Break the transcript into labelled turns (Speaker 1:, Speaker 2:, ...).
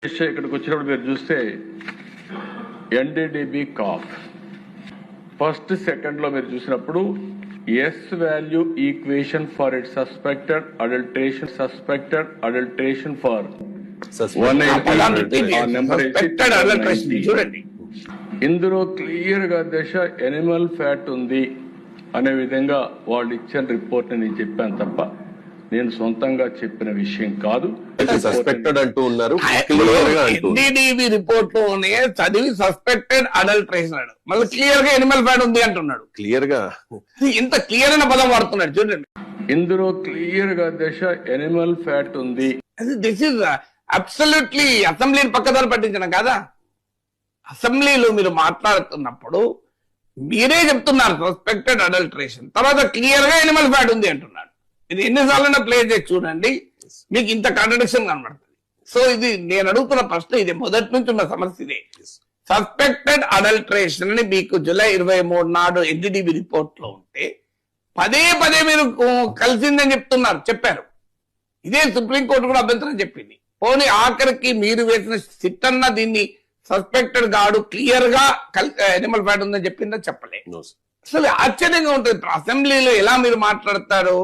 Speaker 1: ఇక్కడికి వచ్చినప్పుడు మీరు చూస్తే ఎన్డీడీబీ కాఫ్ ఫస్ట్ సెకండ్ లో మీరు చూసినప్పుడు S value equation for it suspected adulteration for
Speaker 2: చూడండి
Speaker 1: ఇందులో క్లియర్ గా దశ ఎనిమల్ ఫ్యాట్ ఉంది అనే విధంగా వాళ్ళు ఇచ్చిన రిపోర్ట్ నేను చెప్పాను తప్ప నేను సొంతంగా చెప్పిన విషయం కాదు.
Speaker 3: సస్పెక్టెడ్ అంటూ ఉన్నారు.
Speaker 2: ఎన్డీడీబీ రిపోర్ట్ లోనే చదివి సస్పెక్టెడ్ అడల్టరేషన్ అన్నాడు, మళ్ళీ క్లియర్ గా ఎనిమల్ ఫ్యాట్ ఉంది అంటున్నాడు.
Speaker 3: క్లియర్ గా
Speaker 2: ఇంత క్లియర్ అయిన పదం వాడుతున్నాడు చూడండి.
Speaker 1: ఇందులో క్లియర్ గా దశ ఎనిమల్ ఫ్యాట్ ఉంది.
Speaker 2: దిస్ ఇస్ అబ్సల్యూట్లీ అసెంబ్లీని పక్కదారి పట్టించడం కాదా? అసెంబ్లీలో మీరు మాట్లాడుతున్నప్పుడు మీరే చెప్తున్నారు సస్పెక్టెడ్ అడల్టరేషన్, తర్వాత క్లియర్ గా ఎనిమల్ ఫ్యాట్ ఉంది అంటున్నాడు. ఇది ఎన్నిసార్లు ప్లే చేసి చూడండి, మీకు ఇంత కాంట్రడిక్షన్ కనబడుతుంది. సో ఇది నేను అడుగుతున్న ప్రశ్న, ఇది మొదటి నుంచి ఉన్న సమస్య ఇదే. సస్పెక్టెడ్ అడల్టరేషన్ అని మీకు జూలై 23 నాడు ఎన్డీడీబీ రిపోర్ట్ లో ఉంటే పదే పదే మీరు కలిసిందని చెప్పారు. ఇదే సుప్రీంకోర్టు కూడా అభ్యంతరం చెప్పింది. పోనీ ఆఖరికి మీరు వేసిన సిట్ అన్న దీన్ని సస్పెక్టెడ్ గాడు క్లియర్ గా ఎనిమల్ ఫ్యాట్ ఉందని చెప్పిందని చెప్పలేదు. అసలు ఆశ్చర్యంగా ఉంటుంది. అసెంబ్లీలో ఎలా మీరు మాట్లాడతారు?